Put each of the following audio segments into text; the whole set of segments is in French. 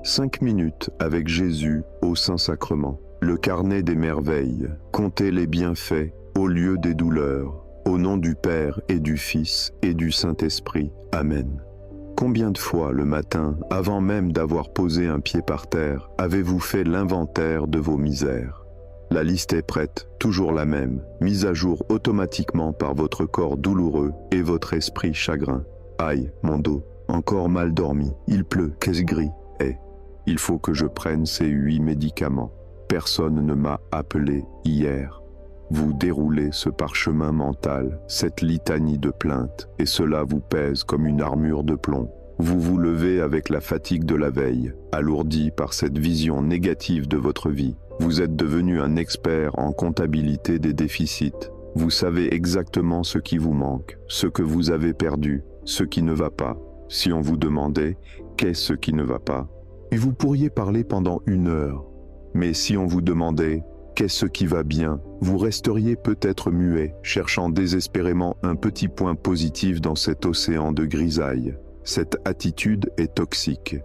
5 minutes avec Jésus au Saint-Sacrement. Le carnet des merveilles. Comptez les bienfaits au lieu des douleurs. Au nom du Père et du Fils et du Saint-Esprit. Amen. Combien de fois le matin, avant même d'avoir posé un pied par terre, avez-vous fait l'inventaire de vos misères? La liste est prête, toujours la même, mise à jour automatiquement par votre corps douloureux et votre esprit chagrin. Aïe, mon dos, encore mal dormi, il pleut, qu'est-ce gris? Il faut que je prenne ces 8 médicaments. Personne ne m'a appelé hier. Vous déroulez ce parchemin mental, cette litanie de plaintes, et cela vous pèse comme une armure de plomb. Vous vous levez avec la fatigue de la veille, alourdi par cette vision négative de votre vie. Vous êtes devenu un expert en comptabilité des déficits. Vous savez exactement ce qui vous manque, ce que vous avez perdu, ce qui ne va pas. Si on vous demandait « qu'est-ce qui ne va pas ?» Et vous pourriez parler pendant 1 heure. Mais si on vous demandait « qu'est-ce qui va bien ?» vous resteriez peut-être muet, cherchant désespérément un petit point positif dans cet océan de grisaille. Cette attitude est toxique.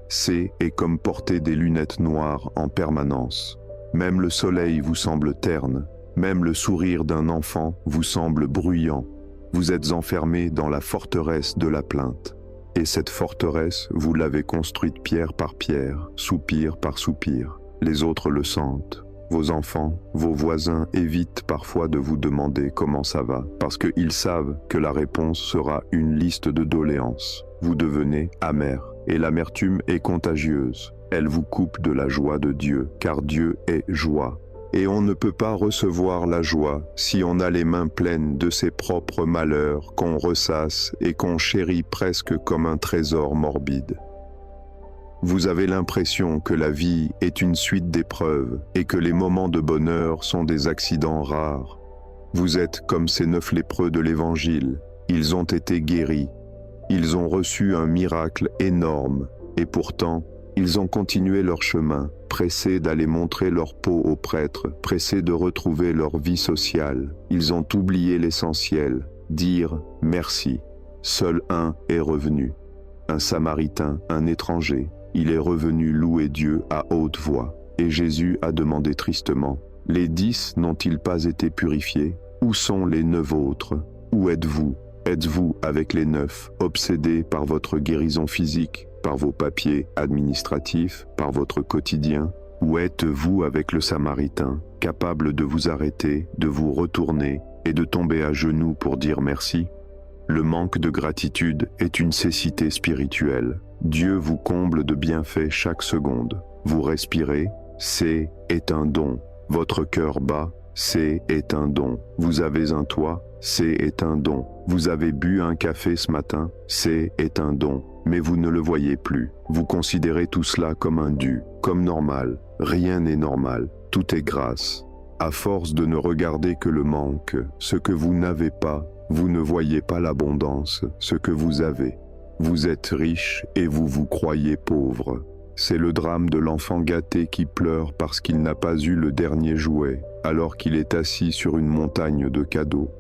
C'est comme porter des lunettes noires en permanence. Même le soleil vous semble terne. Même le sourire d'un enfant vous semble bruyant. Vous êtes enfermé dans la forteresse de la plainte. Et cette forteresse, vous l'avez construite pierre par pierre, soupir par soupir. Les autres le sentent. Vos enfants, vos voisins évitent parfois de vous demander comment ça va, parce qu'ils savent que la réponse sera une liste de doléances. Vous devenez amer, et l'amertume est contagieuse. Elle vous coupe de la joie de Dieu, car Dieu est joie. Et on ne peut pas recevoir la joie si on a les mains pleines de ses propres malheurs qu'on ressasse et qu'on chérit presque comme un trésor morbide. Vous avez l'impression que la vie est une suite d'épreuves et que les moments de bonheur sont des accidents rares. Vous êtes comme ces 9 lépreux de l'Évangile. Ils ont été guéris. Ils ont reçu un miracle énorme et pourtant, ils ont continué leur chemin, pressés d'aller montrer leur peau aux prêtres, pressés de retrouver leur vie sociale. Ils ont oublié l'essentiel, dire merci. Seul un est revenu, un Samaritain, un étranger. Il est revenu louer Dieu à haute voix. Et Jésus a demandé tristement, « Les 10 n'ont-ils pas été purifiés? Où sont les 9 autres? Où êtes-vous? Êtes-vous avec les 9, obsédés par votre guérison physique, par vos papiers administratifs, par votre quotidien? Ou êtes-vous avec le Samaritain, capable de vous arrêter, de vous retourner et de tomber à genoux pour dire merci? Le manque de gratitude est une cécité spirituelle. Dieu vous comble de bienfaits chaque seconde. Vous respirez, c'est un don. Votre cœur bat, c'est un don. Vous avez un toit, c'est un don. Vous avez bu un café ce matin, c'est un don. Mais vous ne le voyez plus. Vous considérez tout cela comme un dû, comme normal. Rien n'est normal, tout est grâce. À force de ne regarder que le manque, ce que vous n'avez pas, vous ne voyez pas l'abondance, ce que vous avez. Vous êtes riche et vous vous croyez pauvre. C'est le drame de l'enfant gâté qui pleure parce qu'il n'a pas eu le dernier jouet, alors qu'il est assis sur une montagne de cadeaux.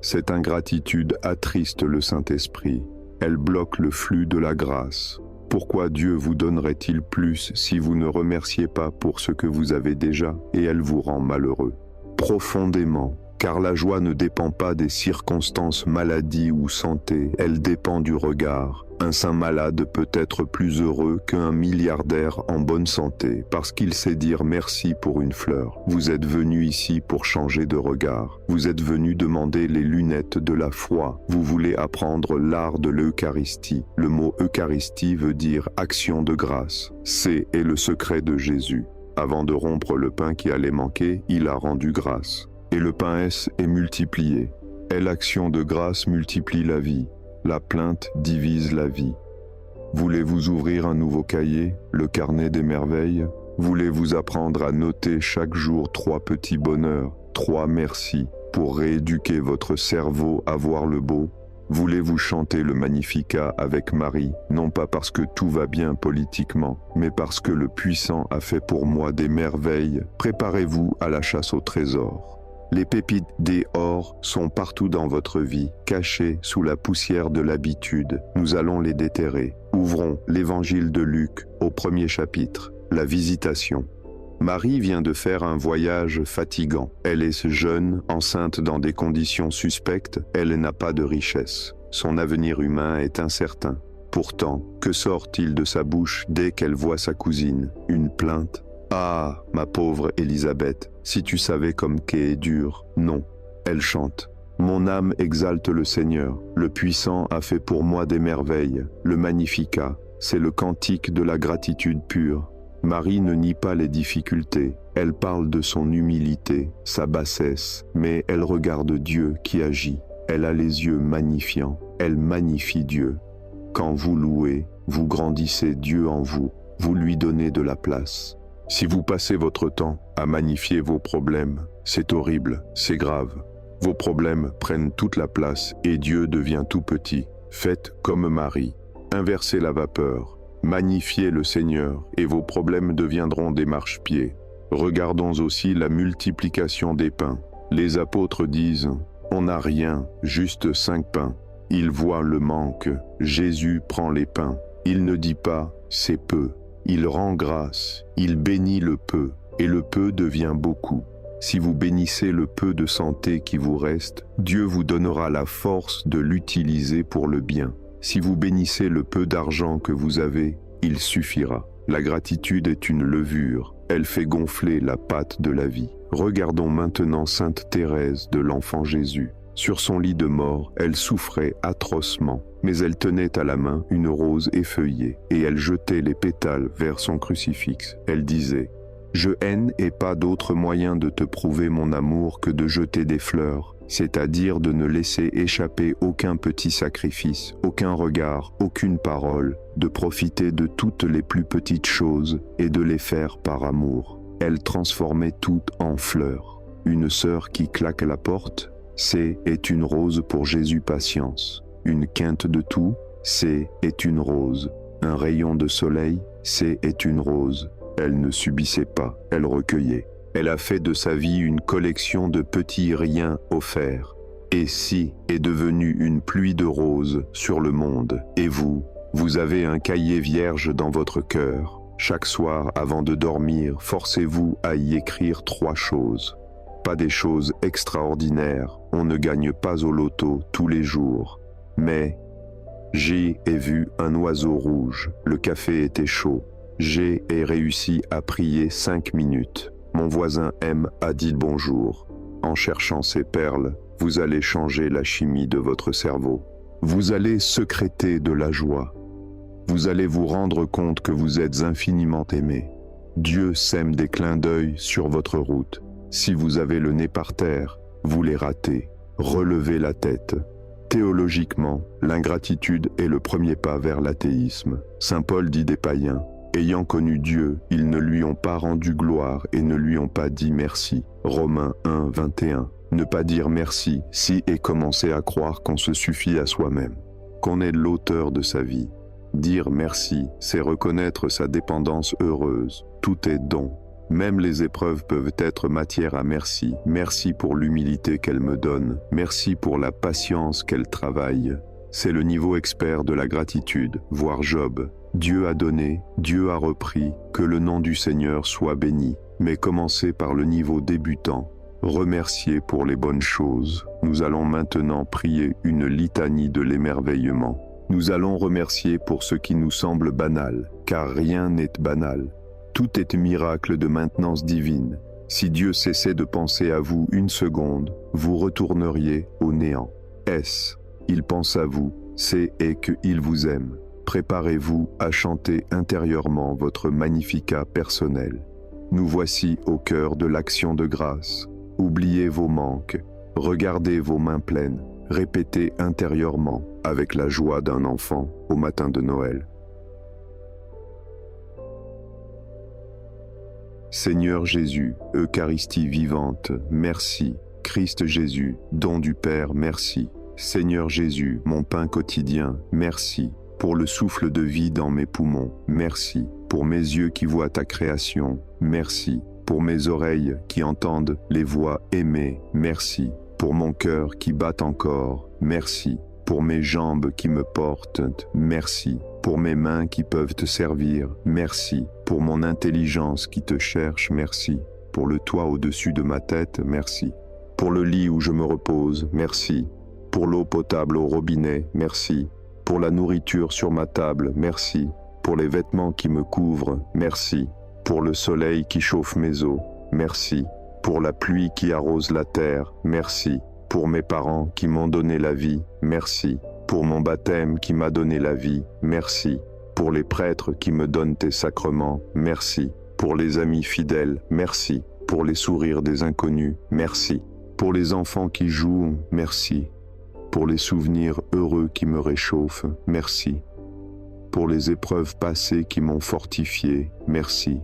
Cette ingratitude attriste le Saint-Esprit. Elle bloque le flux de la grâce. Pourquoi Dieu vous donnerait-il plus si vous ne remerciez pas pour ce que vous avez déjà et elle vous rend malheureux? Profondément, car la joie ne dépend pas des circonstances maladie ou santé, elle dépend du regard. Un saint malade peut être plus heureux qu'un milliardaire en bonne santé parce qu'il sait dire merci pour une fleur. Vous êtes venu ici pour changer de regard. Vous êtes venu demander les lunettes de la foi. Vous voulez apprendre l'art de l'Eucharistie. Le mot Eucharistie veut dire action de grâce. C'est le secret de Jésus. Avant de rompre le pain qui allait manquer, il a rendu grâce. Et le pain est multiplié. Et l'action de grâce multiplie la vie. La plainte divise la vie. Voulez-vous ouvrir un nouveau cahier, le carnet des merveilles? Voulez-vous apprendre à noter chaque jour 3 petits bonheurs, 3 merci, pour rééduquer votre cerveau à voir le beau? Voulez-vous chanter le Magnificat avec Marie, non pas parce que tout va bien politiquement, mais parce que le Puissant a fait pour moi des merveilles? Préparez-vous à la chasse au trésor. Les pépites des ors sont partout dans votre vie, cachées sous la poussière de l'habitude. Nous allons les déterrer. Ouvrons l'Évangile de Luc au 1er chapitre, la visitation. Marie vient de faire un voyage fatigant. Elle est jeune, enceinte dans des conditions suspectes, elle n'a pas de richesse. Son avenir humain est incertain. Pourtant, que sort-il de sa bouche dès qu'elle voit sa cousine? Une plainte? Ah, ma pauvre Élisabeth, si tu savais comme qu'est est dur. Non, elle chante. Mon âme exalte le Seigneur. Le Puissant a fait pour moi des merveilles. Le Magnificat, c'est le cantique de la gratitude pure. Marie ne nie pas les difficultés. Elle parle de son humilité, sa bassesse, mais elle regarde Dieu qui agit. Elle a les yeux magnifiants. Elle magnifie Dieu. Quand vous louez, vous grandissez Dieu en vous. Vous lui donnez de la place. Si vous passez votre temps à magnifier vos problèmes, c'est horrible, c'est grave. Vos problèmes prennent toute la place et Dieu devient tout petit. Faites comme Marie. Inversez la vapeur. Magnifiez le Seigneur et vos problèmes deviendront des marchepieds. Regardons aussi la multiplication des pains. Les apôtres disent « On n'a rien, juste 5 pains ». Ils voient le manque. Jésus prend les pains. Il ne dit pas « c'est peu ». Il rend grâce, il bénit le peu, et le peu devient beaucoup. Si vous bénissez le peu de santé qui vous reste, Dieu vous donnera la force de l'utiliser pour le bien. Si vous bénissez le peu d'argent que vous avez, il suffira. La gratitude est une levure, elle fait gonfler la pâte de la vie. Regardons maintenant Sainte Thérèse de l'Enfant Jésus. Sur son lit de mort, elle souffrait atrocement, mais elle tenait à la main une rose effeuillée, et elle jetait les pétales vers son crucifix. Elle disait « Je haine et pas d'autre moyen de te prouver mon amour que de jeter des fleurs, c'est-à-dire de ne laisser échapper aucun petit sacrifice, aucun regard, aucune parole, de profiter de toutes les plus petites choses et de les faire par amour. » Elle transformait tout en fleurs. Une sœur qui claque la porte, C est une rose pour Jésus patience. Une quinte de tout, C est une rose. Un rayon de soleil, C est une rose. Elle ne subissait pas, elle recueillait. Elle a fait de sa vie une collection de petits riens offerts. Et si est devenue une pluie de roses sur le monde. Et vous, vous avez un cahier vierge dans votre cœur. Chaque soir, avant de dormir, forcez-vous à y écrire 3 choses. Pas des choses extraordinaires, on ne gagne pas au loto tous les jours. Mais j'ai vu un oiseau rouge, le café était chaud. J'ai réussi à prier 5 minutes. Mon voisin M a dit bonjour. En cherchant ces perles, vous allez changer la chimie de votre cerveau. Vous allez sécréter de la joie. Vous allez vous rendre compte que vous êtes infiniment aimé. Dieu sème des clins d'œil sur votre route. Si vous avez le nez par terre, vous les ratez. Relevez la tête. Théologiquement, l'ingratitude est le premier pas vers l'athéisme. Saint Paul dit des païens, ayant connu Dieu, ils ne lui ont pas rendu gloire et ne lui ont pas dit merci. Romains 1, 21. Ne pas dire merci, si et commencer à croire qu'on se suffit à soi-même, qu'on est l'auteur de sa vie. Dire merci, c'est reconnaître sa dépendance heureuse. Tout est don. Même les épreuves peuvent être matière à merci. Merci pour l'humilité qu'elle me donne. Merci pour la patience qu'elle travaille. C'est le niveau expert de la gratitude, voir Job. Dieu a donné, Dieu a repris, que le nom du Seigneur soit béni. Mais commencez par le niveau débutant. Remerciez pour les bonnes choses. Nous allons maintenant prier une litanie de l'émerveillement. Nous allons remercier pour ce qui nous semble banal, car rien n'est banal. Tout est miracle de maintenance divine. Si Dieu cessait de penser à vous une seconde, vous retourneriez au néant. S. Il pense à vous, c'est et qu'il vous aime. Préparez-vous à chanter intérieurement votre Magnificat personnel. Nous voici au cœur de l'action de grâce. Oubliez vos manques, regardez vos mains pleines, répétez intérieurement avec la joie d'un enfant au matin de Noël. Seigneur Jésus, Eucharistie vivante, merci. Christ Jésus, don du Père, merci. Seigneur Jésus, mon pain quotidien, merci. Pour le souffle de vie dans mes poumons, merci. Pour mes yeux qui voient ta création, merci. Pour mes oreilles qui entendent les voix aimées, merci. Pour mon cœur qui bat encore, merci. Pour mes jambes qui me portent, merci. Pour mes mains qui peuvent te servir, merci. Pour mon intelligence qui te cherche, merci. Pour le toit au-dessus de ma tête, merci. Pour le lit où je me repose, merci. Pour l'eau potable au robinet, merci. Pour la nourriture sur ma table, merci. Pour les vêtements qui me couvrent, merci. Pour le soleil qui chauffe mes os, merci. Pour la pluie qui arrose la terre, merci. Pour mes parents qui m'ont donné la vie, merci. Pour mon baptême qui m'a donné la vie, merci. Pour les prêtres qui me donnent tes sacrements, merci. Pour les amis fidèles, merci. Pour les sourires des inconnus, merci. Pour les enfants qui jouent, merci. Pour les souvenirs heureux qui me réchauffent, merci. Pour les épreuves passées qui m'ont fortifié, merci.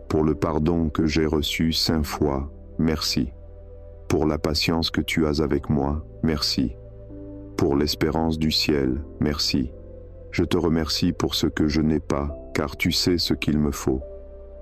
Pour le pardon que j'ai reçu 5 fois, merci. Pour la patience que tu as avec moi, merci. Pour l'espérance du ciel, merci. Je te remercie pour ce que je n'ai pas, car tu sais ce qu'il me faut.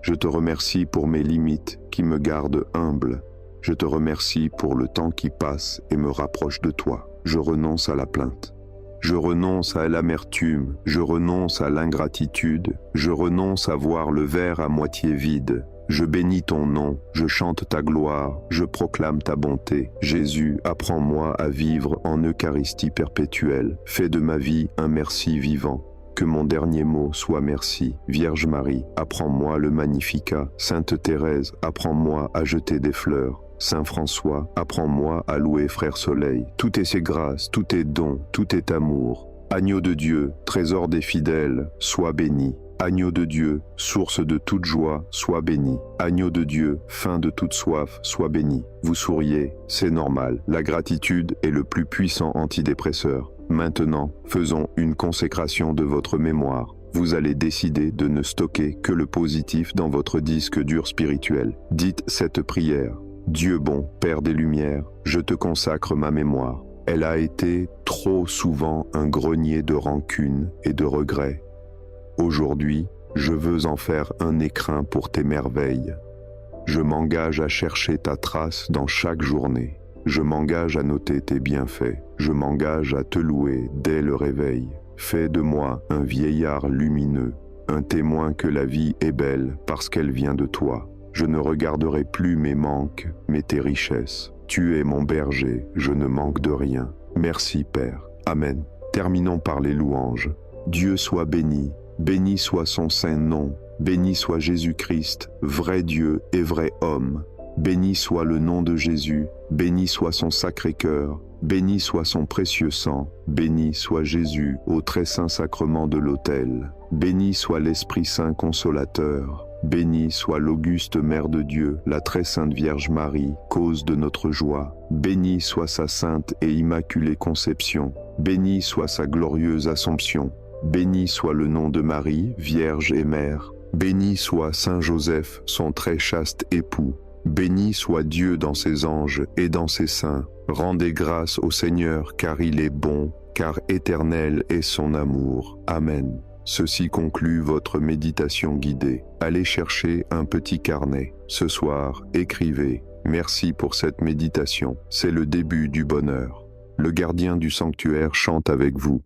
Je te remercie pour mes limites qui me gardent humble. Je te remercie pour le temps qui passe et me rapproche de toi. Je renonce à la plainte. Je renonce à l'amertume, je renonce à l'ingratitude, je renonce à voir le verre à moitié vide. Je bénis ton nom, je chante ta gloire, je proclame ta bonté. Jésus, apprends-moi à vivre en Eucharistie perpétuelle. Fais de ma vie un merci vivant. Que mon dernier mot soit merci. Vierge Marie, apprends-moi le Magnificat. Sainte Thérèse, apprends-moi à jeter des fleurs. Saint François, apprends-moi à louer Frère Soleil. Tout est ses grâces, tout est don, tout est amour. Agneau de Dieu, trésor des fidèles, sois béni. Agneau de Dieu, source de toute joie, sois béni. Agneau de Dieu, fin de toute soif, sois béni. Vous souriez, c'est normal. La gratitude est le plus puissant antidépresseur. Maintenant, faisons une consécration de votre mémoire. Vous allez décider de ne stocker que le positif dans votre disque dur spirituel. Dites cette prière. Dieu bon, Père des Lumières, je te consacre ma mémoire. Elle a été trop souvent un grenier de rancune et de regrets. Aujourd'hui, je veux en faire un écrin pour tes merveilles. Je m'engage à chercher ta trace dans chaque journée. Je m'engage à noter tes bienfaits. Je m'engage à te louer dès le réveil. Fais de moi un vieillard lumineux, un témoin que la vie est belle parce qu'elle vient de toi. Je ne regarderai plus mes manques, mais tes richesses. Tu es mon berger, je ne manque de rien. Merci Père. Amen. Terminons par les louanges. Dieu soit béni, béni soit son saint nom, béni soit Jésus-Christ, vrai Dieu et vrai homme. Béni soit le nom de Jésus, béni soit son sacré cœur, béni soit son précieux sang, béni soit Jésus au très saint sacrement de l'autel. Béni soit l'Esprit Saint consolateur. Bénie soit l'auguste Mère de Dieu, la très sainte Vierge Marie, cause de notre joie. Bénie soit sa sainte et immaculée conception. Bénie soit sa glorieuse Assomption. Béni soit le nom de Marie, Vierge et Mère. Béni soit Saint Joseph, son très chaste époux. Béni soit Dieu dans ses anges et dans ses saints. Rendez grâce au Seigneur, car il est bon, car éternel est son amour. Amen. Ceci conclut votre méditation guidée. Allez chercher un petit carnet. Ce soir, écrivez « Merci pour cette méditation, c'est le début du bonheur ». Le gardien du sanctuaire chante avec vous.